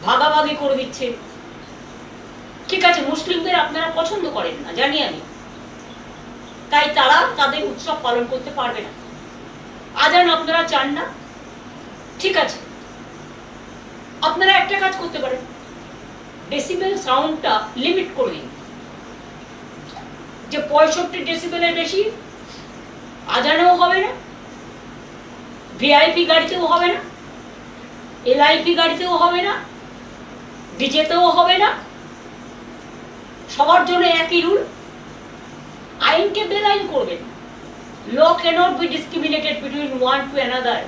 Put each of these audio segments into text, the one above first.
ভাগাভাগি করে দিচ্ছে। ঠিক আছে, মুসলিমদের আপনারা পছন্দ করেন না জানি আমি, তাই তারা তাদের উৎসব পালন করতে পারবে না। আজান আপনারা চান না, ঠিক আছে, আপনারা একটা কাজ করতে পারেন, ডেসিবেল সাউন্ডটা লিমিট করে দিন, যে 65 ডেসিবেলের বেশি আজানেও হবে না, ভিআইপি গাড়িতেও হবে না, এলআইপি গাড়িতেও হবে না, ডিজেতেও হবে না, সবার জন্য একই রুল। আইনকে বেআইন করবেন। Law cannot be discriminated between one to another.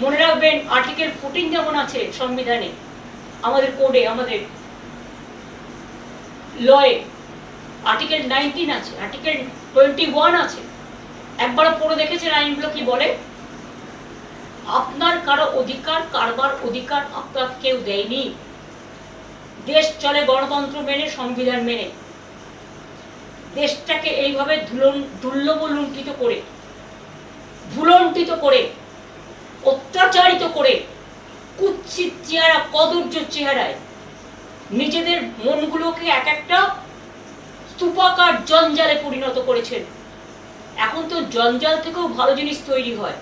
মনে রাখবেন, আর্টিকেল 14 যেমন আছে সংবিধানে, আমাদের কোডে, আমাদের লয়ে আর্টিকেল 19 আছে, আর্টিকেল 21 আছে। একবার পড়ে দেখেছেন আইনগুলো কি বলে? আপনার কারো অধিকার কারবার অধিকার আপনার কেউ দেয়নি। দেশ চলে গণতন্ত্র মেনে, সংবিধান মেনে। দেশটাকে এইভাবে দুর্লভলুণ্ঠিত করে, ভুলণ্ঠিত করে, অত্যাচারিত করে, কুৎসিত চেহারা, কদর্য চেহারায় নিজেদের মনগুলোকে এক একটা স্তূপাকার জঞ্জালে পরিণত করেছেন। এখন তো জঞ্জাল থেকেও ভালো জিনিস তৈরি হয়।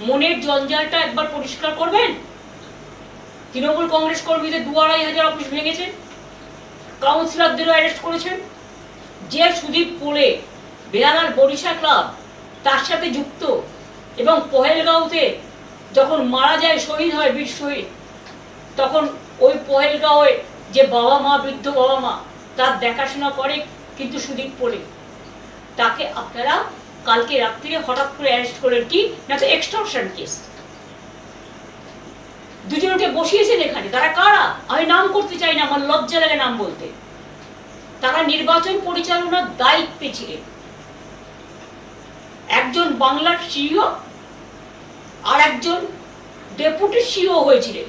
মনের জঞ্জালটা একবার পরিষ্কার করবেন। তৃণমূল কংগ্রেস কর্মীদের 2,500 অফিস ভেঙেছেন, কাউন্সিলরদেরও অ্যারেস্ট করেছেন। যে সুদীপ পোলে বেহালার বরিশা ক্লাব তার সাথে যুক্ত, এবং পহেলগাঁওতে যখন মারা যায়, শহীদ হয়, বীর শহীদ, তখন ওই পহেলগাঁওয়ে যে বাবা মা, বৃদ্ধ বাবা মা, তার দেখাশোনা করে কিন্তু সুদীপ পোলে। তাকে আপনারা কালকে রাত্রিরে হঠাৎ করে অ্যারেস্ট করলেন, কি না তো এক্সটর্শন কেস। দুজনকে বসিয়েছেন এখানে। তারা কারা? আমি নাম করতে চাই না, আমার লজ্জা লাগে নাম বলতে। তারা নির্বাচন পরিচালনার দায়িত্বে ছিলেন। একজন বাংলার সিইও আর একজন ডেপুটি সিইও হয়েছিলেন।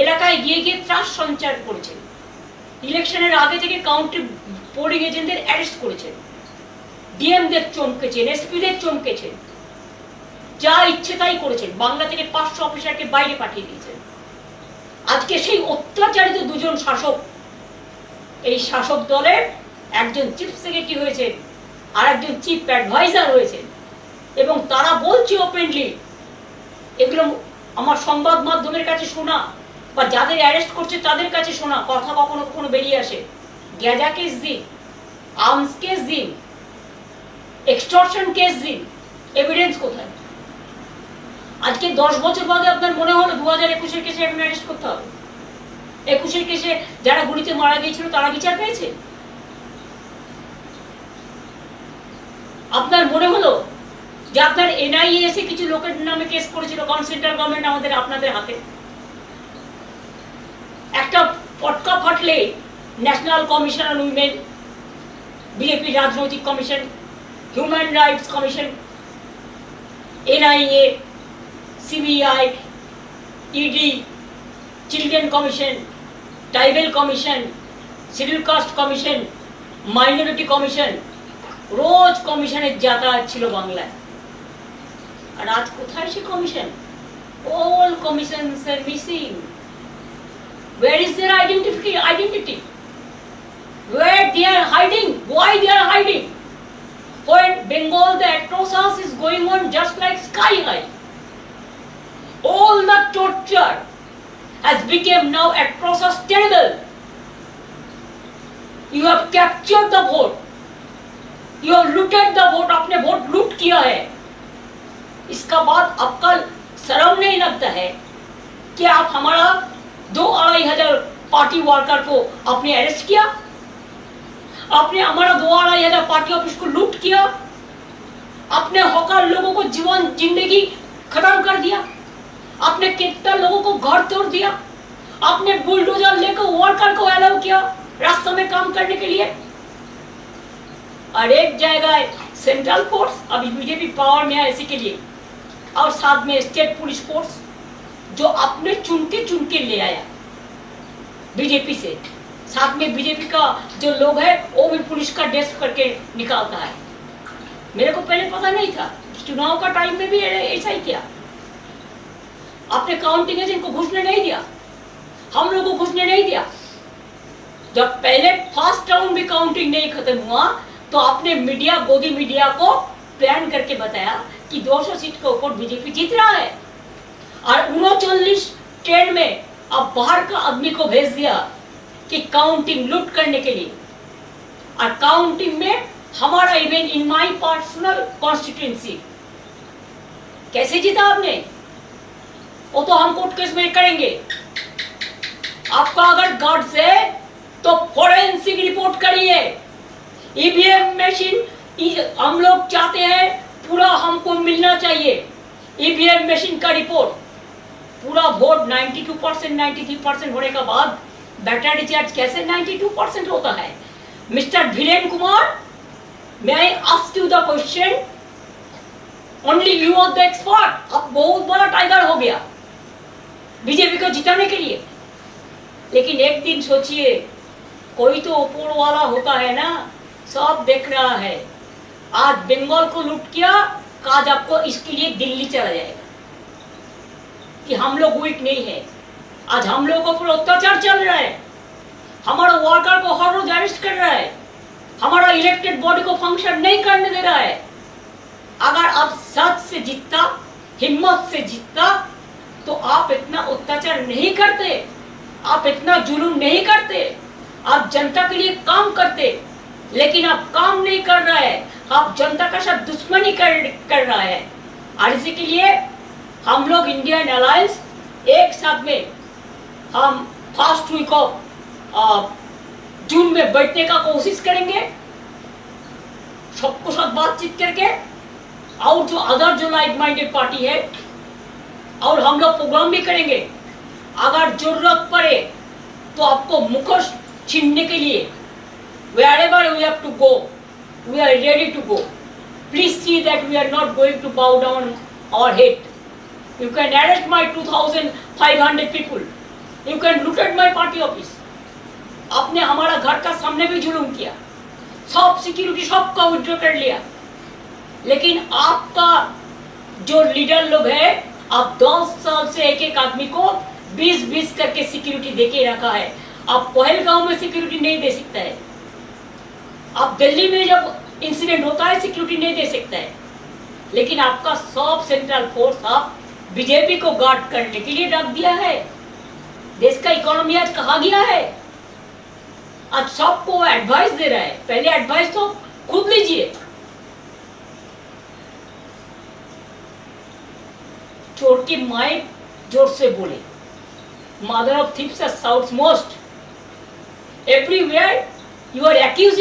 এলাকায় গিয়ে গিয়ে ত্রাস সঞ্চার করেছেন। ইলেকশনের আগে থেকে কাউন্টি পোলিং এজেন্টদের অ্যারেস্ট করেছেন, ডিএমদের চমকেছেন, এসপিদের চমকেছেন, যা ইচ্ছে তাই করেছেন। বাংলা থেকে 500 অফিসারকে বাইরে পাঠিয়ে দিয়েছেন। আজকে সেই অত্যাচারিত দুজন শাসক, এই শাসক দলের একজন চিফ সেক্রেটারি হয়েছেন আর একজন চিফ অ্যাডভাইজার হয়েছেন, এবং তারা বলছে ওপেনলি, এগুলো আমার সংবাদ মাধ্যমের কাছে শোনা বা যাদের অ্যারেস্ট করছে তাদের কাছে শোনা কথা কখনো কখনো বেরিয়ে আসে। গ্যাজা কেস দিন, আর্মস কেস দিন, এক্সটর্শন কেস দিন, এভিডেন্স কোথায়? আজকে 10 বছর বাদে আপনার মনে হলো 2021-এর কেসে এখন অ্যারেস্ট করতে হবে? 21-এর কেসে যারা গুলিতে মারা গিয়েছিল তারা বিচার পেয়েছে? আপনার মনে হলো যে আপনার এনআইএ এসে কিছু লোকের নামে কেস করেছিল, কারণ সেন্ট্রাল গভর্নমেন্ট আমাদের আপনাদের হাতে? একটা পটকা ফাটলে national commission on women, BJP রাজনৈতিক commission, human rights commission, NIA, CBI, ED, children commission, tribal commission, schedule caste commission, minority commission, রোজ কমিশনের যাতায়াত ছিল বাংলায়। আর আজ কোথায় সে commission? All commissions are missing. Where is their identity? Where they are hiding? Why they are hiding? When Bengal, the atrocious is going on just like sky high. All the torture has become now atrocious, terrible. You have captured the vote. You have looted the vote. आपने vote लूट किया है। इसका बाद आपका शर्म नहीं लगता है कि आप हमारा 2-2,500 पार्टी वर्कर को आपने अरेस्ट किया? आपने हमारा 2-2,500 पार्टी ऑफिस को लूट किया? आपने हॉकर लोगों को जीवन जिंदगी खत्म कर दिया? आपने कितना लोगों को घर तोड़ दिया? आपने बुलडोजर लेकर वर्कर को अलाउ किया रास्ते में काम करने के लिए? और एक जगह सेंट्रल फोर्स, अभी बीजेपी पावर में है इसी के लिए, और साथ में स्टेट पुलिस फोर्स जो आपने चुन के ले आया बीजेपी से। साथ में बीजेपी का जो लोग है वो भी पुलिस का ड्रेस करके निकालता है। मेरे को पहले पता नहीं था, चुनाव का टाइम में भी ऐसा ही किया। आपने काउंटिंग एजेंट को घुसने नहीं दिया, हम लोगों को घुसने नहीं दिया। जब पहले फर्स्ट राउंड भी काउंटिंग नहीं खत्म हुआ तो आपने मीडिया, गोदी मीडिया को प्लान करके बताया कि 200 सीट के ऊपर बीजेपी जीत रहा है, और 39 ट्रेन में अब बाहर का आदमी को भेज दिया कि काउंटिंग लूट करने के लिए। और काउंटिंग में हमारा even in my personal constituency कैसे जीता आपने, वो तो हम कोर्ट केस में करेंगे। आपका अगर गट्स है तो फोरेंसिक रिपोर्ट करिए। ईवीएम मशीन हम लोग चाहते हैं पूरा हमको मिलना चाहिए। ईवीएम मशीन का रिपोर्ट, पूरा वोट 92% 93% होने के बाद बैटर रिचार्ज कैसे 92% होता है? Mister Dhiren Kumar, may I ask you the question? Only you are the expert। अब बहुत बड़ा टाइगर हो गया बीजेपी को जिताने के लिए। लेकिन एक दिन सोचिए, कोई तो ऊपर वाला होता है ना, सब देख रहा है। आज बंगाल को लूट किया, आज आपको इसके लिए दिल्ली चला जाएगा कि हम लोग वीक नहीं है। आज हम लोगों पर अत्याचार चल रहा है, हमारा वर्कर को हर रोज अरेस्ट कर रहा है, हमारा इलेक्टेड बॉडी को फंक्शन नहीं करने दे रहा है। अगर आप सच से जीतता, हिम्मत से जीतता, तो आप इतना अत्याचार नहीं करते, आप इतना जुलूम नहीं करते, आप जनता के लिए काम करते। लेकिन आप काम नहीं कर रहा है, आप जनता का साथ दुश्मनी कर रहा है। और इसी के लिए हम लोग इंडियन अलायंस एक साथ में हम फर्स्ट वीक ऑफ जून में बैठने का कोशिश करेंगे, सबको साथ बातचीत करके। और जो अदर जो लाइक माइंडेड पार्टी है, और हम लोग प्रोग्राम भी करेंगे। अगर जरूरत पड़े तो आपको मुखोश छीनने के लिए wherever we have to go, we are ready to go. Please see that we are not going to bow down our head. You can arrest my 2,500 people. You can loot at my party office. आपने हमारा घर का सामने भी जुलूम किया, सब security सबका विड्रॉ कर लिया। लेकिन आपका जो लीडर लोग है, आप 10 साल से एक एक आदमी को 20-20 करके सिक्योरिटी देके रखा है। आप पहलगांव में सिक्योरिटी नहीं दे सकता है, आप दिल्ली में जब इंसिडेंट होता है सिक्योरिटी नहीं दे सकता है। लेकिन आपका सब सेंट्रल फोर्स आप बीजेपी को गार्ड करने के लिए रख दिया है। देश का इकोनॉमी आज कहाँ गया है? आज सबको एडवाइस दे रहा है। पहले एडवाइस तो खुद लीजिए। चोर की माई जोर से बोले, mother of thieves shouts most. Everywhere you are accusing